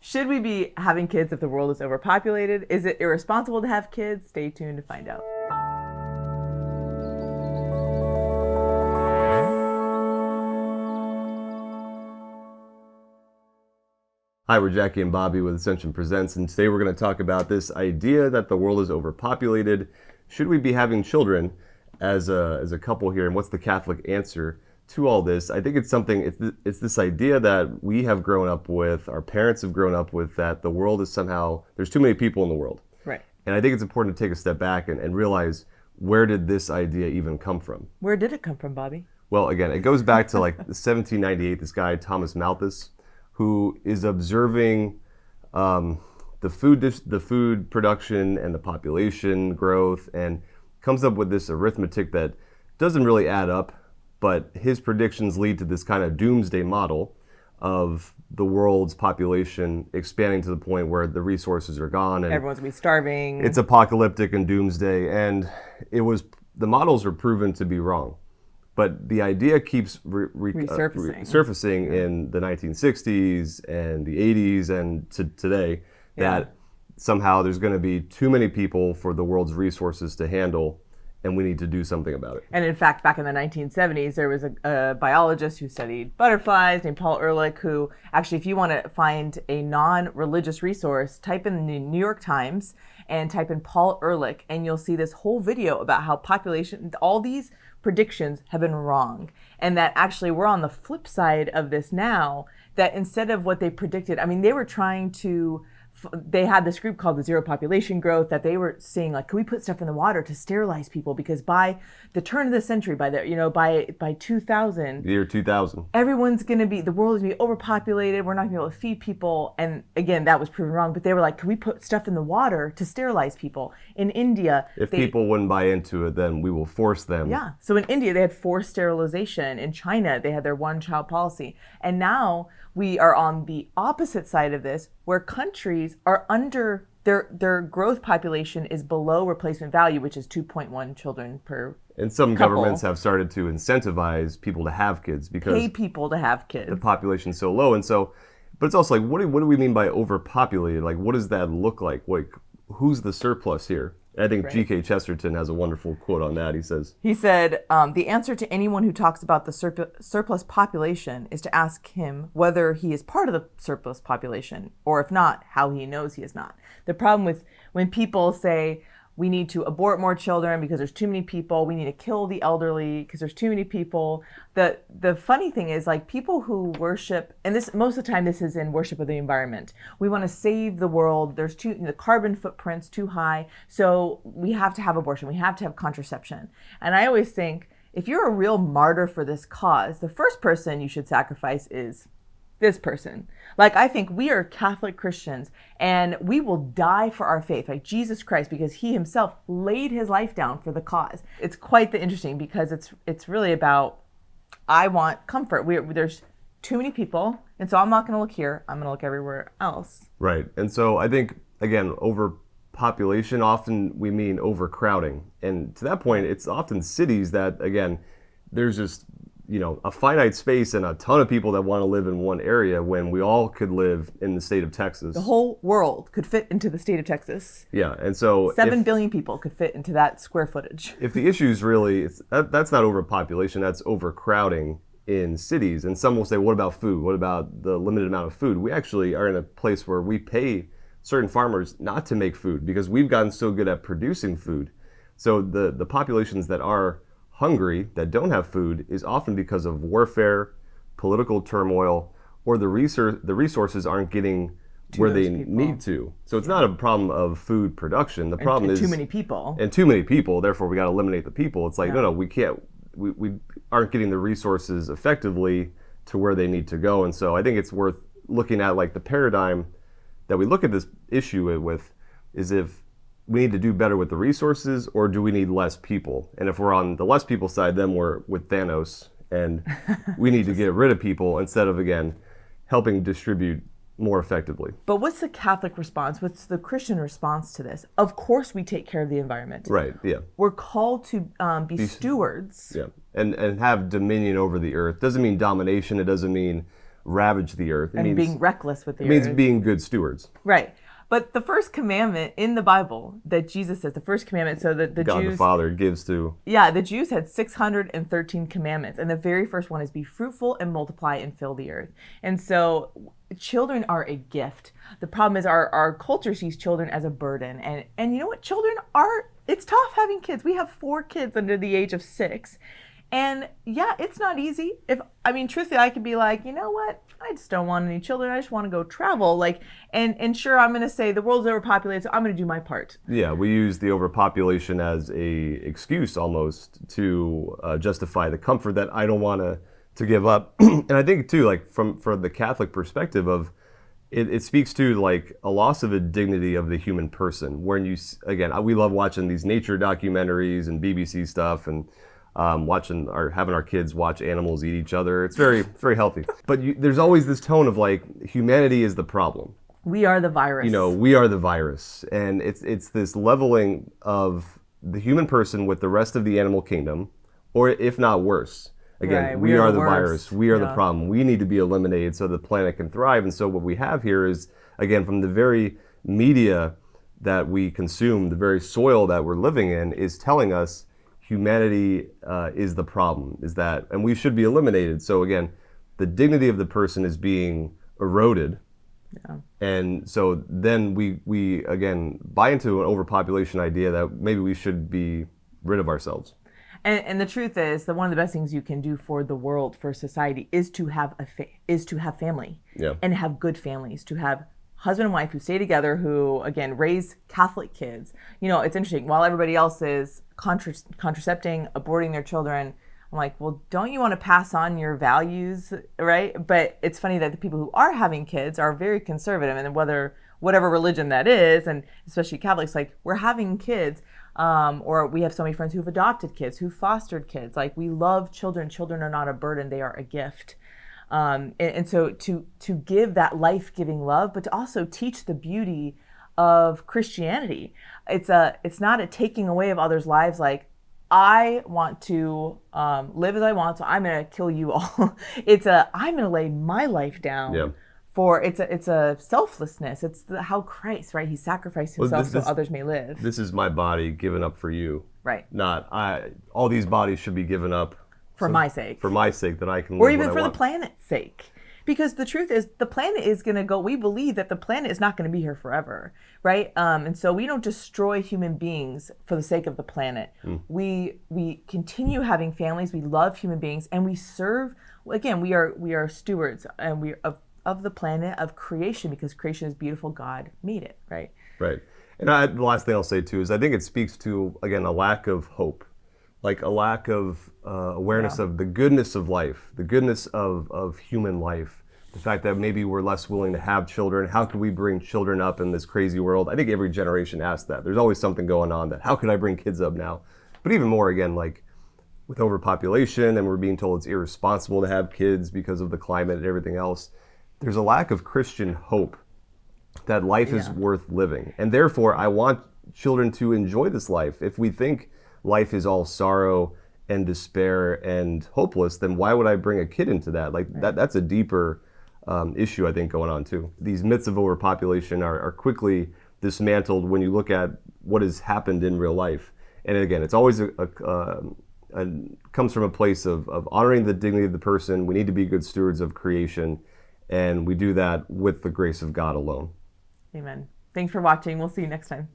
Should we be having kids if the world is overpopulated? Is it irresponsible to have kids? Stay tuned to find out. Hi, we're Jackie and Bobby with Ascension Presents, and today we're going to talk about this idea that the world is overpopulated. Should we be having children as a couple here, and what's the Catholic answer to all this? I think it's this idea that we have grown up with, our parents have grown up with, that the world is somehow, there's too many people in the world. Right. And I think it's important to take a step back and realize, where did this idea even come from? Where did it come from, Bobby? Well, again, it goes back to like 1798, this guy, Thomas Malthus, who is observing the food production and the population growth, and comes up with this arithmetic that doesn't really add up, but his predictions lead to this kind of doomsday model of the world's population expanding to the point where the resources are gone and everyone's gonna be starving. It's apocalyptic and doomsday, and the models are proven to be wrong. But the idea keeps resurfacing in the 1960s and the 80s and to today that somehow there's going to be too many people for the world's resources to handle, and we need to do something about it. And in fact, back in the 1970s, there was a biologist who studied butterflies named Paul Ehrlich, who actually, if you want to find a non-religious resource, type in the New York Times and type in Paul Ehrlich, and you'll see this whole video about how population, all these predictions have been wrong. And that actually we're on the flip side of this now, that instead of what they predicted, I mean, they were trying to, they had this group called the Zero Population Growth, that they were saying, like, can we put stuff in the water to sterilize people? Because by the turn of the century, by 2000, the year 2000, everyone's going to be, the world is going to be overpopulated. We're not going to be able to feed people. And again, that was proven wrong. But they were like, can we put stuff in the water to sterilize people? In India, if people wouldn't buy into it, then we will force them. Yeah. So in India, they had forced sterilization. In China, they had their one-child policy. And now we are on the opposite side of this, where countries are under, their growth population is below replacement value, which is 2.1 children per And some couple. governments have started to incentivize people to have kids because pay people to have kids. The population's so low. And so, but it's also like, what do we mean by overpopulated? Like, what does that look like? Like, who's the surplus here? I think G.K. Chesterton has a wonderful quote on that. He said, the answer to anyone who talks about the surplus population is to ask him whether he is part of the surplus population, or if not, how he knows he is not. The problem with when people say, we need to abort more children because there's too many people, we need to kill the elderly because there's too many people. The funny thing is, like, people who worship, and this most of the time this is in worship of the environment. We want to save the world. There's the carbon footprint's too high, so we have to have abortion. We have to have contraception. And I always think, if you're a real martyr for this cause, the first person you should sacrifice is this person. Like, I think we are Catholic Christians and we will die for our faith, like Jesus Christ, because he himself laid his life down for the cause. It's quite interesting because it's really about, I want comfort. There's too many people, and so I'm not going to look here. I'm going to look everywhere else. Right. And so I think, again, overpopulation, often we mean overcrowding. And to that point, it's often cities that, again, there's just a finite space and a ton of people that want to live in one area, when we all could live in the state of Texas. The whole world could fit into the state of Texas. Yeah, and so 7 billion people could fit into that square footage. If the issue is really, that's not overpopulation, that's overcrowding in cities. And some will say, what about food? What about the limited amount of food? We actually are in a place where we pay certain farmers not to make food because we've gotten so good at producing food. So the populations that are hungry, that don't have food, is often because of warfare, political turmoil, or the resources aren't getting where they need to. So it's not a problem of food production. The problem is too many people. And too many people, therefore we got to eliminate the people. It's like, no, we can't, we aren't getting the resources effectively to where they need to go. And so I think it's worth looking at, like, the paradigm that we look at this issue with is, if we need to do better with the resources, or do we need less people? And if we're on the less people side, then we're with Thanos, and we need to get rid of people instead of, again, helping distribute more effectively. But what's the Catholic response? What's the Christian response to this? Of course we take care of the environment. Right, yeah. We're called to be stewards. Yeah, and have dominion over the earth. Doesn't mean domination. It doesn't mean ravage the earth. And being reckless with the earth. It means being good stewards. Right. But the first commandment in the Bible that Jesus says, the first commandment, so that the God Jews... the Father gives to... Yeah, the Jews had 613 commandments. And the very first one is be fruitful and multiply and fill the earth. And so children are a gift. The problem is our culture sees children as a burden. And you know what? Children are... It's tough having kids. We have 4 kids under the age of 6. And yeah, it's not easy. Truthfully, I could be like, you know what? I just don't want any children. I just want to go travel. And sure, I'm going to say the world's overpopulated, so I'm going to do my part. Yeah, we use the overpopulation as a excuse almost to justify the comfort that I don't want to give up. And I think too, like from the Catholic perspective of it speaks to like a loss of a dignity of the human person. When we love watching these nature documentaries and BBC stuff and having our kids watch animals eat each other. It's very, very healthy. But there's always this tone of like humanity is the problem. We are the virus. We are the virus, and it's this leveling of the human person with the rest of the animal kingdom, or if not worse. Again, right. we are the virus. We are the problem. We need to be eliminated so the planet can thrive. And so what we have here is, again, from the very media that we consume, the very soil that we're living in, is telling us humanity is the problem, and we should be eliminated. So again, the dignity of the person is being eroded. Yeah. And so then we again buy into an overpopulation idea that maybe we should be rid of ourselves. And the truth is that one of the best things you can do for the world, for society, is to have family, and have good families, to have husband and wife who stay together, who again raise Catholic kids. It's interesting. While everybody else is contracepting, aborting their children, I'm like, well, don't you want to pass on your values, right? But it's funny that the people who are having kids are very conservative, and whatever religion that is, and especially Catholics, like we're having kids. Or we have so many friends who've adopted kids, who fostered kids. Like we love children. Children are not a burden; they are a gift. And so to give that life-giving love, but to also teach the beauty of Christianity. It's not a taking away of others' lives. Like I want to live as I want, so I'm going to kill you all. I'm going to lay my life down. Yeah. It's a selflessness. It's how Christ, right? He sacrificed himself so others may live. This is my body given up for you. Right. Not all these bodies should be given up for my sake. For my sake, that I can live or even what I for want. the planet's sake. Because the truth is, the planet is going to go. We believe that the planet is not going to be here forever, right? And so we don't destroy human beings for the sake of the planet. We continue having families. We love human beings, and we serve. Again, we are stewards, and we of the planet, of creation, because creation is beautiful. God made it, right? Right. And the last thing I'll say too is I think it speaks to, again, a lack of hope, like a lack of awareness of the goodness of life, the goodness of human life, the fact that maybe we're less willing to have children. How could we bring children up in this crazy world? I think every generation asks that. There's always something going on that, how could I bring kids up now? But even more, again, like with overpopulation, and we're being told it's irresponsible to have kids because of the climate and everything else, there's a lack of Christian hope that life is worth living. And therefore, I want children to enjoy this life. If we think life is all sorrow and despair and hopeless, then why would I bring a kid into that? Like that's a deeper issue, I think, going on too. These myths of overpopulation are quickly dismantled when you look at what has happened in real life. And again, it's always comes from a place of honoring the dignity of the person. We need to be good stewards of creation, and we do that with the grace of God alone. Amen. Thanks for watching. We'll see you next time.